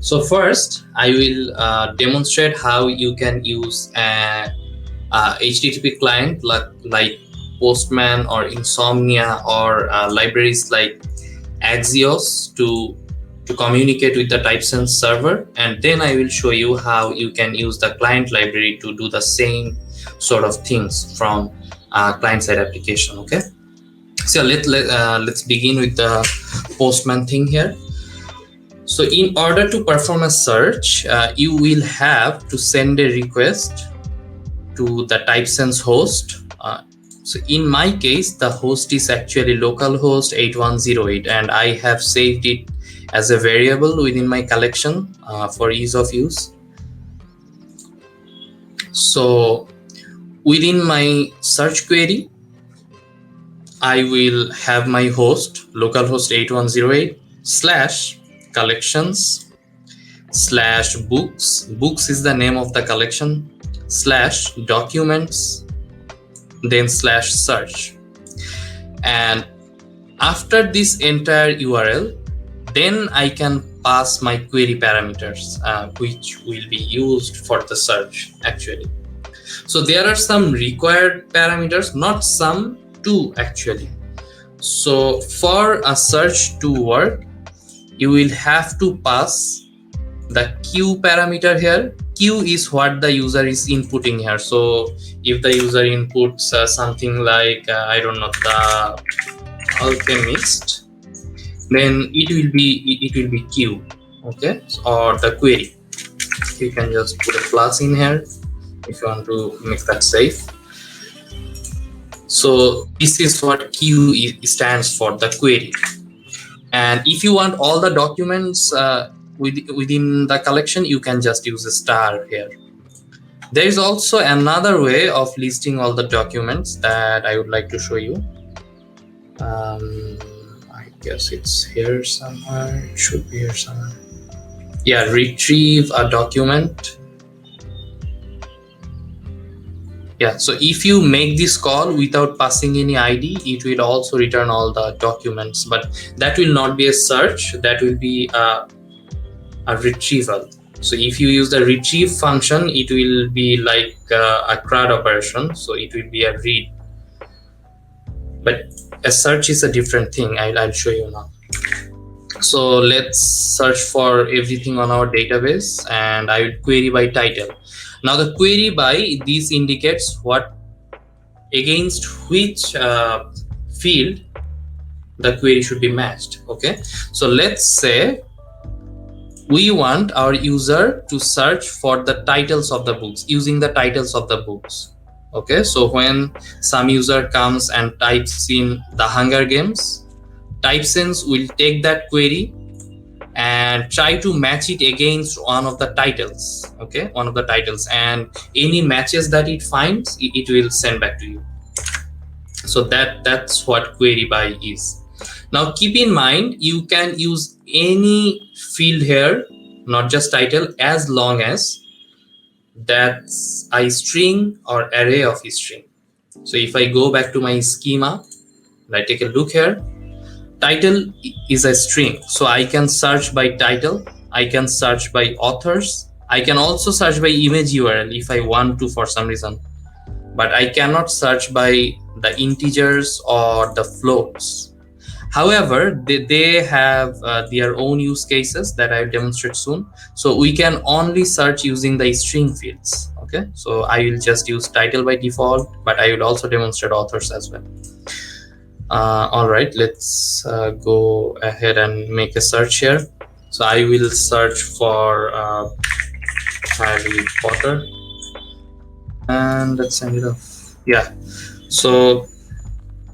So first, I will demonstrate how you can use a HTTP client like Postman or Insomnia or libraries like Axios to communicate with the Typesense server, and then I will show you how you can use the client library to do the same sort of things from client-side application. Okay, so let's begin with the Postman thing here. So in order to perform a search, you will have to send a request to the Typesense host. So in my case, the host is actually localhost 8108, and I have saved it as a variable within my collection for ease of use. So within my search query, I will have my host localhost 8108 / collections / books. Books is the name of the collection / documents, then / search. And after this entire URL, then I can pass my query parameters, which will be used for the search actually. So there are some required parameters, not some, two actually. So for a search to work, you will have to pass the Q parameter here. Q is what the user is inputting here. So if the user inputs something like I don't know, the alchemist, then it will be Q, okay, or the query. You can just put a plus in here if you want to make that safe. So this is what Q stands for, the query. And if you want all the documents within the collection, you can just use a star here. There is also another way of listing all the documents that I would like to show you. I guess it's here somewhere. It should be here somewhere. Yeah, retrieve a document. Yeah, so if you make this call without passing any ID, it will also return all the documents, but that will not be a search, that will be a retrieval. So if you use the retrieve function, it will be like a CRUD operation, so it will be a read. But a search is a different thing. I'll show you now. So let's search for everything on our database, and I will query by title. Now the query by, this indicates what, against which field the query should be matched. Okay, so let's say we want our user to search for the titles of the books, using the titles of the books. Okay, so when some user comes and types in the Hunger Games, Typesense will take that query and try to match it against one of the titles. Okay, one of the titles, and any matches that it finds, it will send back to you. So that's what query by is. Now keep in mind, you can use any field here, not just title, as long as that's a string or array of a string. So if I go back to my schema and I take a look here, title is a string, so I can search by title, I can search by authors, I can also search by image URL if I want to for some reason, but I cannot search by the integers or the floats. However, they have their own use cases that I'll demonstrate soon. So we can only search using the string fields. Okay, so I will just use title by default, but I will also demonstrate authors as well. All right, let's go ahead and make a search here. So I will search for Harry Potter, and let's send it off. Yeah, so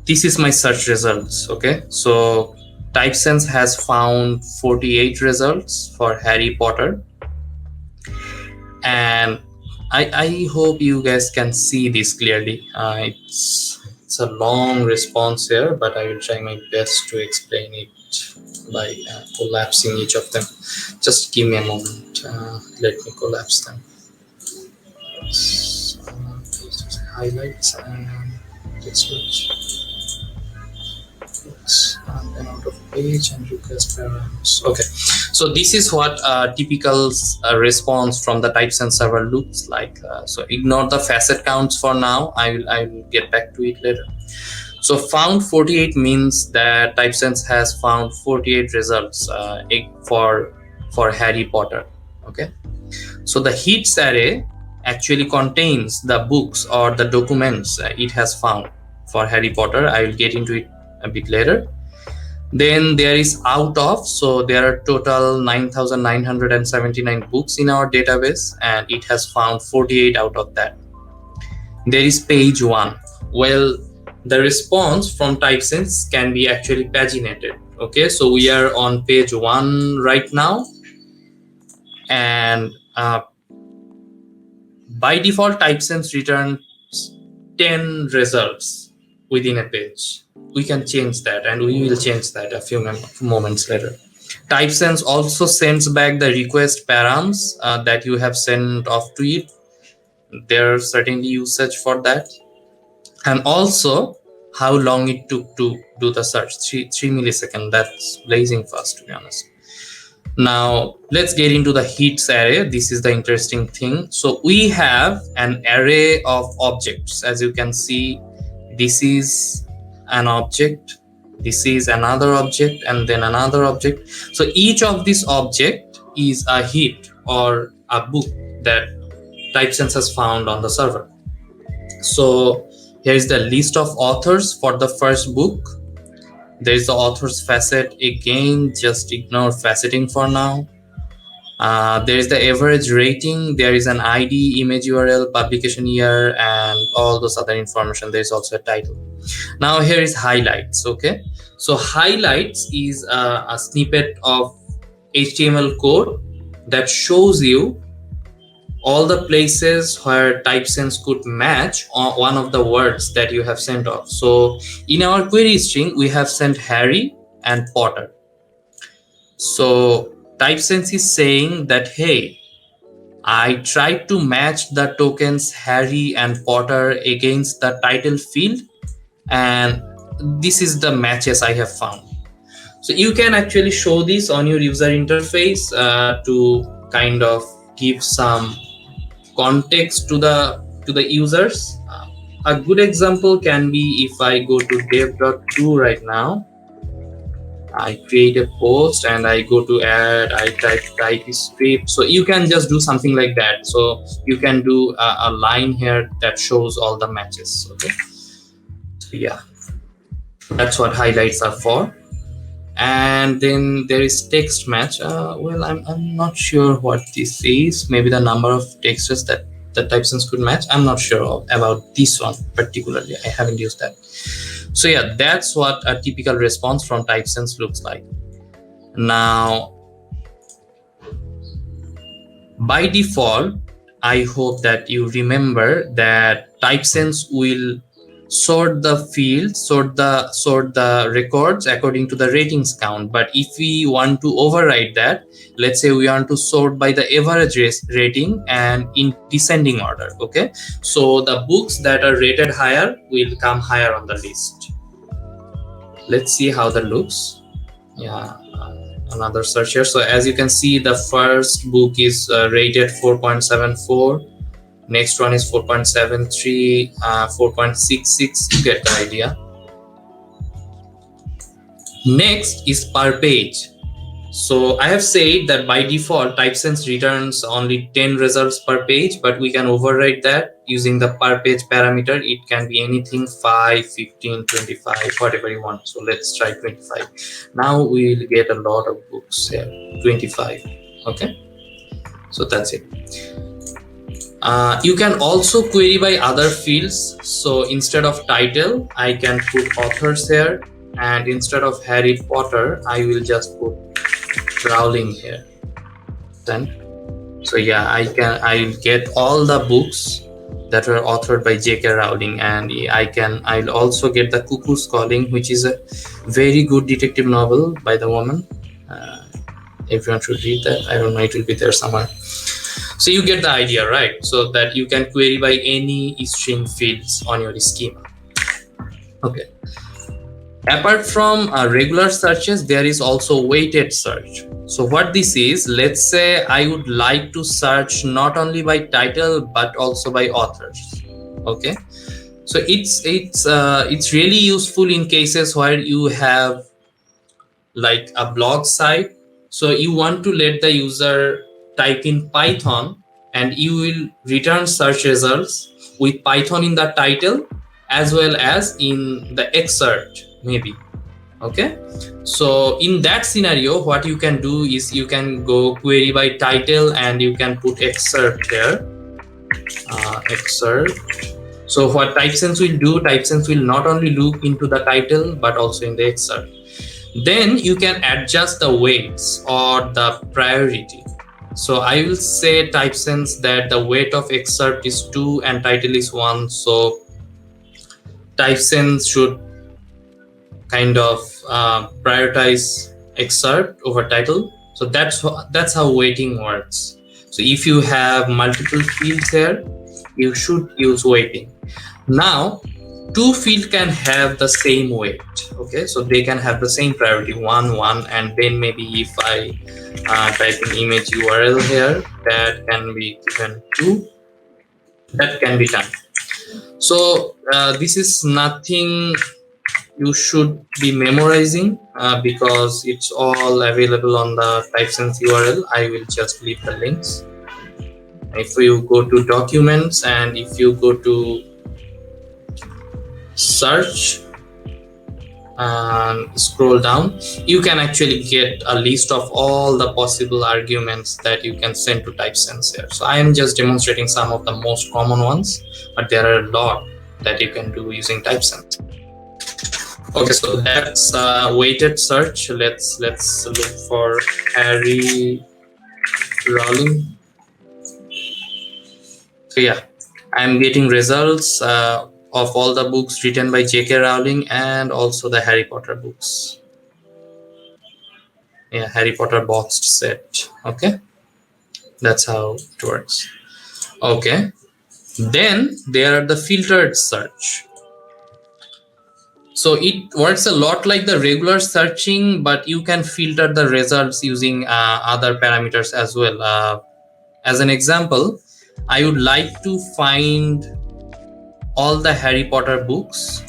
this is my search results. Okay, so Typesense has found 48 results for Harry Potter, and I hope you guys can see this clearly. It's a long response here, but I will try my best to explain it by collapsing each of them. Just give me a moment. Let me collapse them. Highlights and text switch. And then out of page and request params. Okay, So this is what a typical response from the Typesense server looks like. So ignore the facet counts for now. I will get back to it later. So found 48 means that Typesense has found 48 results for Harry Potter. Okay. So the hits array actually contains the books or the documents it has found for Harry Potter. I will get into it a bit later. Then there is out of, so there are total 9,979 books in our database, and it has found 48 out of that. There is page 1. Well, the response from Typesense can be actually paginated. Okay, so we are on page 1 right now, and by default Typesense returns 10 results within a page. We can change that, and we will change that a few moments later. Typesense also sends back the request params that you have sent off to it. There's certainly usage for that, and also how long it took to do the search. 3 milliseconds. That's blazing fast, to be honest. Now let's get into the hits array. This is the interesting thing. So we have an array of objects. As you can see, this is an object, this is another object, and then another object. So each of these object is a hit or a book that Typesense has found on the server. So here is the list of authors for the first book. There is the author's facet. Again, just ignore faceting for now. There is the average rating. There is an ID, image URL, publication year, and all those other information. There is also a title. Now here is highlights. Okay, so highlights is a snippet of HTML code that shows you all the places where Typesense could match one of the words that you have sent off. So in our query string, we have sent Harry and Potter. So Typesense is saying that, hey, I tried to match the tokens Harry and Potter against the title field, and this is the matches I have found. So you can actually show this on your user interface to kind of give some context to the users. A good example can be if I go to dev.to right now, I create a post and I go to add, I type TypeScript. So you can just do something like that. So you can do a line here that shows all the matches. Okay, so yeah, that's what highlights are for. And then there is text match. Well, I'm not sure what this is. Maybe the number of texts that Typesense could match. I'm not sure about this one particularly. I haven't used that. So yeah, that's what a typical response from Typesense looks like. Now, by default, I hope that you remember that Typesense will sort the fields, sort the records according to the ratings count. But if we want to override that, let's say we want to sort by the average rating and in descending order. Okay, so the books that are rated higher will come higher on the list. Let's see how that looks. Yeah, another search here. So as you can see, the first book is rated 4.74. Next one is 4.73, 4.66. You get the idea. Next is per page. So I have said that by default Typesense returns only 10 results per page, but we can override that using the per page parameter. It can be anything, 5, 15, 25, whatever you want. So let's try 25. Now we will get a lot of books here. 25. Okay, so that's it. You can also query by other fields. So instead of title, I can put authors here, and instead of Harry Potter, I will just put Rowling here. Then, so yeah, I'll get all the books that were authored by J.K. Rowling, and I'll also get the Cuckoo's Calling, which is a very good detective novel by the woman. Everyone should read that. I don't know, it will be there somewhere. So you get the idea, right? So that you can query by any string fields on your schema. Okay. Apart from regular searches, there is also weighted search. So what this is, let's say I would like to search not only by title but also by authors. Okay, so it's really useful in cases where you have like a blog site. So you want to let the user type in Python, and you will return search results with Python in the title as well as in the excerpt maybe. Okay, so in that scenario, what you can do is you can go query by title and you can put excerpt there, excerpt. So what Typesense will do, Typesense will not only look into the title but also in the excerpt. Then you can adjust the weights or the priority. So I will say Typesense that the weight of excerpt is 2 and title is 1. So Typesense should kind of prioritize excerpt over title. So that's how weighting works. So if you have multiple fields here, you should use weighting. Now, two fields can have the same weight. Okay, so they can have the same priority, 1, and then maybe if I type in image URL here, that can be given 2. That can be done. So this is nothing you should be memorizing because it's all available on the Typesense URL. I will just leave the links. If you go to documents and if you go to search and scroll down, you can actually get a list of all the possible arguments that you can send to Typesense here. So I am just demonstrating some of the most common ones, but there are a lot that you can do using Typesense. Okay, so that's weighted search. Let's look for Harry Rowling. So yeah, I'm getting results of all the books written by J.K. Rowling and also the Harry Potter books. Yeah, Harry Potter boxed set. Okay, that's how it works. Okay, then there are the filtered search. So it works a lot like the regular searching, but you can filter the results using other parameters as well. As an example, I would like to find all the Harry Potter books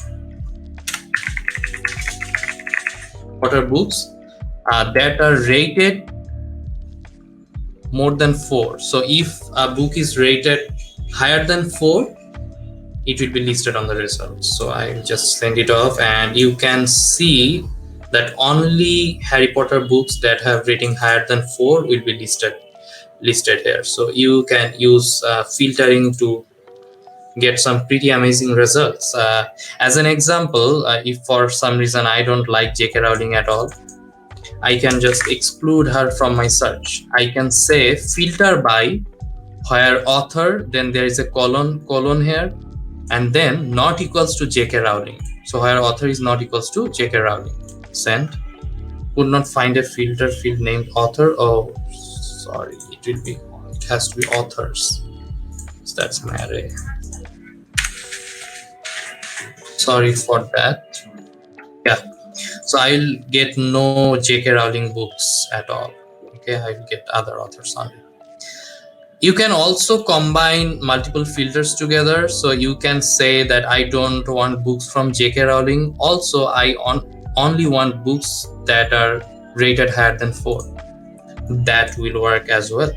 that are rated more than 4. So if a book is rated higher than 4, it will be listed on the results. So I'll just send it off, and you can see that only Harry Potter books that have rating higher than 4 will be listed here. So you can use filtering to get some pretty amazing results. As an example, if for some reason I don't like J.K. Rowling at all, I can just exclude her from my search. I can say filter by where author, then there is a colon here, and then not equals to J.K. Rowling. So where author is not equals to J.K. Rowling. Send. Could not find a filter field named author. Oh, sorry. It has to be authors. So that's an array. Sorry for that. Yeah. So I'll get no J.K. Rowling books at all. Okay, I'll get other authors only. You can also combine multiple filters together. So you can say that I don't want books from J.K. Rowling. Also, I only want books that are rated higher than 4. That will work as well.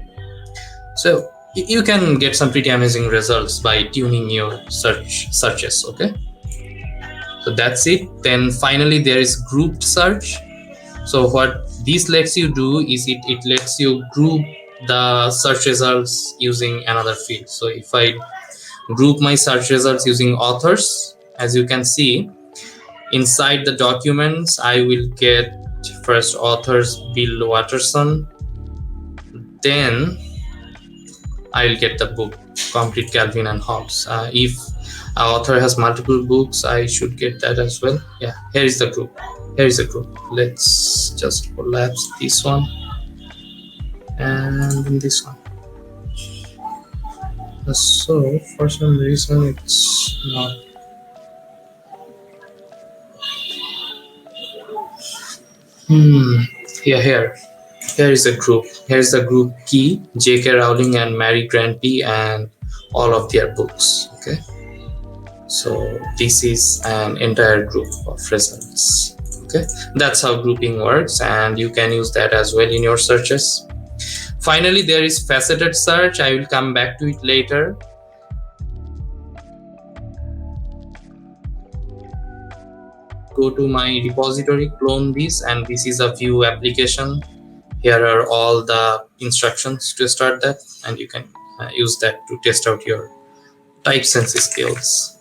So you can get some pretty amazing results by tuning your searches. Okay. So that's it. Then finally, there is grouped search. So what this lets you do is it lets you group the search results using another field. So if I group my search results using authors, as you can see, inside the documents, I will get first authors Bill Watterson. Then I'll get the book Complete Calvin and Hobbes. If an author has multiple books, I should get that as well. Yeah, here is the group. Let's just collapse this one and this one. So for some reason it's not. Yeah, here is a group. Here is the group key, J.K. Rowling and Mary Granby and all of their books. Okay, so this is an entire group of results. Okay, that's how grouping works, and you can use that as well in your searches. Finally, there is faceted search. I will come back to it later. Go to my repository, clone this, and this is a Vue application. Here are all the instructions to start that, and you can use that to test out your Typesense skills.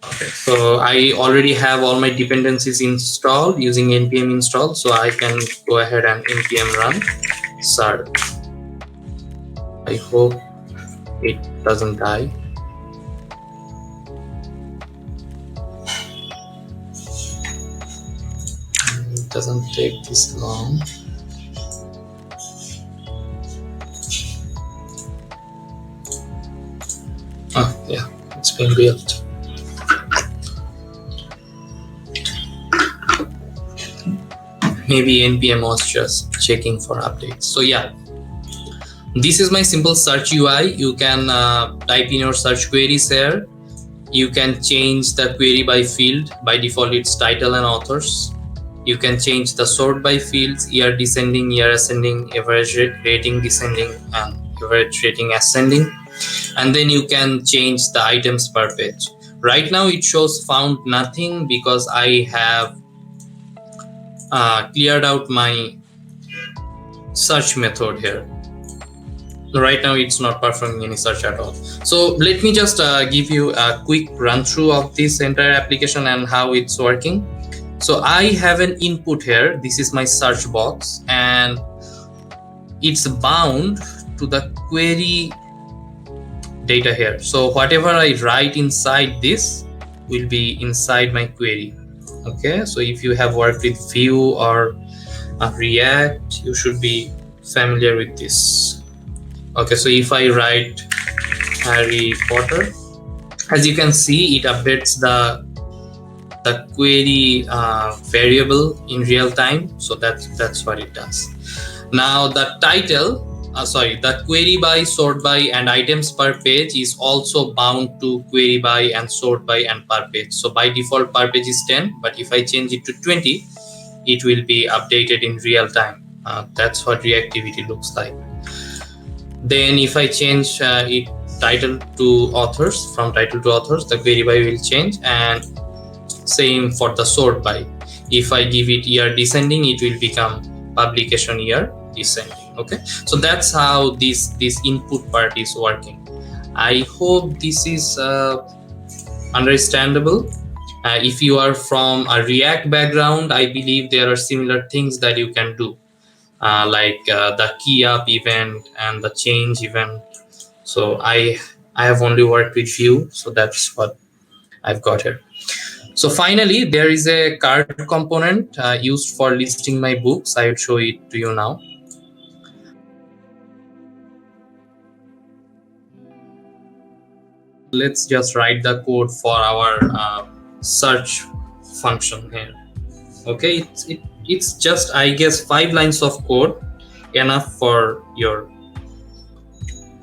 Okay, so I already have all my dependencies installed using npm install, so I can go ahead and npm run search. I hope it doesn't die. It doesn't take this long. Oh yeah, it's been built. Maybe npm was just checking for updates. So yeah, this is my simple search UI. You can type in your search queries here. You can change the query by field. By default, it's title and authors. You can change the sort by fields, year descending, year ascending, average rating descending, and average rating ascending. And then you can change the items per page. Right now it shows found nothing because I have cleared out my search method here. Right now it's not performing any search at all. So let me just give you a quick run through of this entire application and how it's working. So I have an input here. This is my search box, and it's bound to the query data here. So whatever I write inside this will be inside my query. Okay, so if you have worked with Vue or React, you should be familiar with this. Okay, so if I write Harry Potter, as you can see, it updates the query variable in real time. So that's what it does. Now the title, the query by, sort by, and items per page is also bound to query by and sort by and per page. So by default per page is 10, but if I change it to 20, it will be updated in real time. That's what reactivity looks like. Then if I change it title to authors, from title to authors, the query by will change, and same for the sort by. If I give it year descending, it will become publication year descending. Okay, so that's how this input part is working. I hope this is understandable. If you are from a React background, I believe there are similar things that you can do, like the key up event and the change event. So I have only worked with Vue, so that's what I've got here. So finally, there is a card component used for listing my books. I will show it to you now. Let's just write the code for our search function here. Okay, it's just, I guess, 5 lines of code, enough for your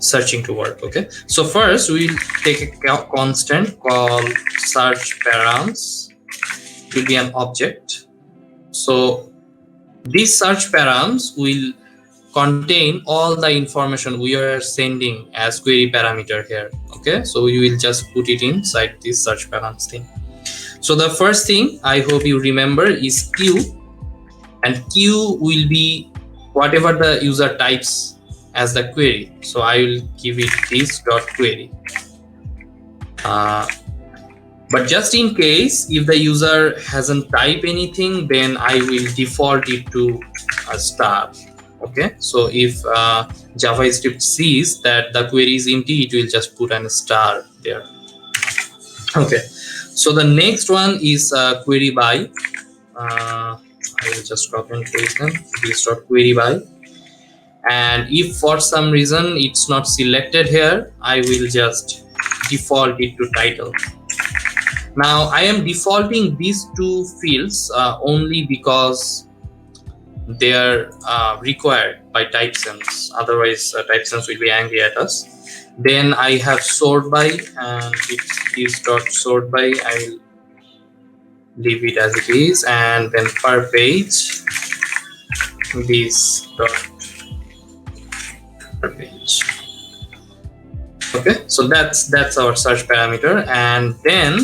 searching to work. Okay, so first we'll take a constant called search params. It will be an object. So these search params will contain all the information we are sending as query parameter here. Okay, so we will just put it inside this search params thing. So the first thing I hope you remember is Q, and Q will be whatever the user types as the query. So I will give it this dot query. But just in case if the user hasn't typed anything, then I will default it to a star. Okay, so if JavaScript sees that the query is empty, it will just put a star there. Okay, so the next one is query by. I will just copy and paste them. This dot query by, and if for some reason it's not selected here, I will just default it to title. Now I am defaulting these two fields only because they are required by Typesense. Otherwise, Typesense will be angry at us. Then I have sort by, and it's is dot sort by. I'll leave it as it is, and then per page, this dot per page. Okay, so that's our search parameter, and then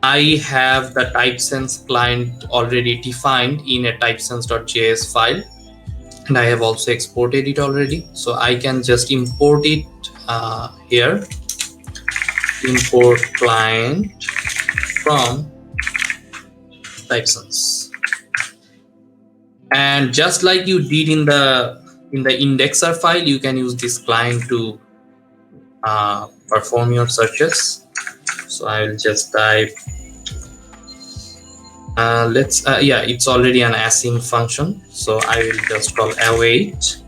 I have the Typesense client already defined in a typesense.js file, and I have also exported it already. So I can just import it here. Import client from Typesense, and just like you did in the indexer file, you can use this client to perform your searches. So I will just type. It's already an async function, so I will just call await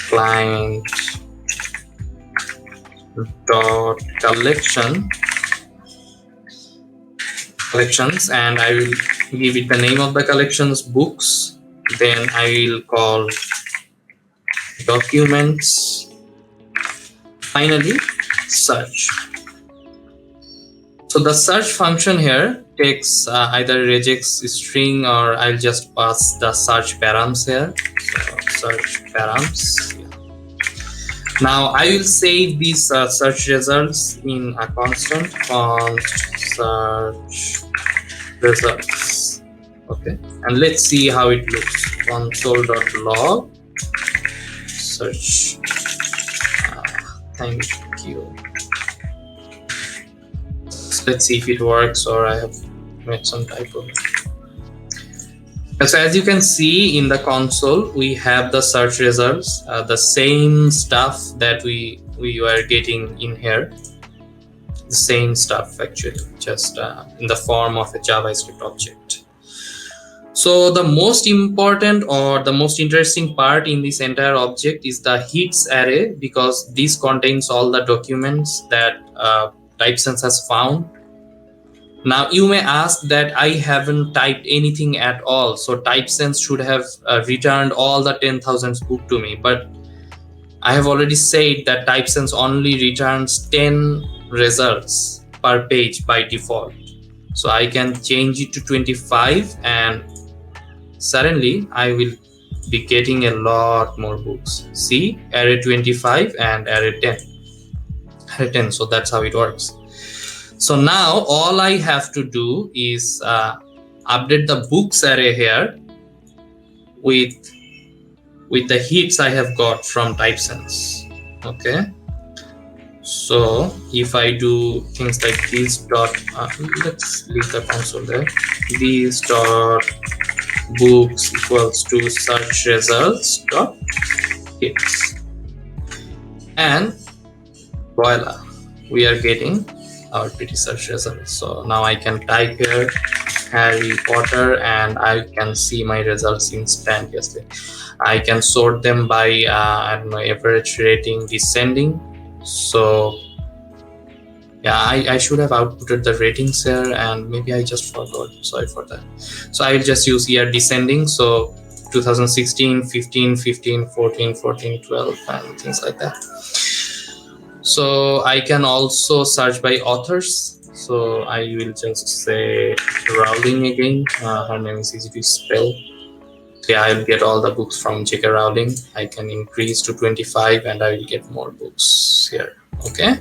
client dot collections, and I will give it the name of the collections, books. Then I will call documents. Finally, search. So the search function here takes either regex string, or I'll just pass the search params here. So search params. Now I will save these search results in a constant search results. Okay, and let's see how it looks. Console.log search. Thank you. Let's see if it works, or I have made some typo. So as you can see in the console, we have the search results, the same stuff that we were getting in here. The same stuff actually, just in the form of a JavaScript object. So the most important or the most interesting part in this entire object is the hits array, because this contains all the documents that Typesense has found. Now you may ask that I haven't typed anything at all, so Typesense should have returned all the 10,000 book to me, but I have already said that Typesense only returns 10 results per page by default. So I can change it to 25, and suddenly I will be getting a lot more books. See, array 25 and array 10. Array 10, so that's how it works. So now all I have to do is update the books array here with the hits I have got from Typesense. Okay, so if I do things like this dot, let's leave the console there. This dot books equals to search results dot hits, and voila, we are getting our pretty search results. So now I can type here Harry Potter, and I can see my results instantaneously. I can sort them by I don't know, average rating descending. So yeah, I should have outputted the ratings here, and maybe I just forgot. Sorry for that. So I'll just use here descending. So 2016, 15, 15, 14, 14, 12, and things like that. So I can also search by authors. So I will just say Rowling again. Her name is easy to spell. Yeah, I will get all the books from J.K. Rowling. I can increase to 25, and I will get more books here. Okay.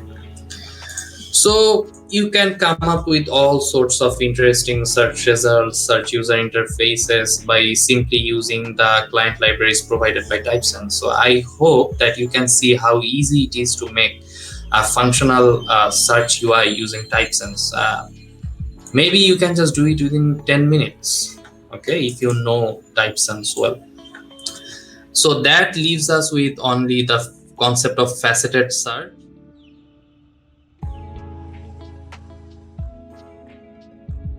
So you can come up with all sorts of interesting search results, search user interfaces by simply using the client libraries provided by Typesense. So I hope that you can see how easy it is to make a functional search UI using Typesense. Maybe you can just do it within 10 minutes, okay, if you know Typesense well. So that leaves us with only the concept of faceted search.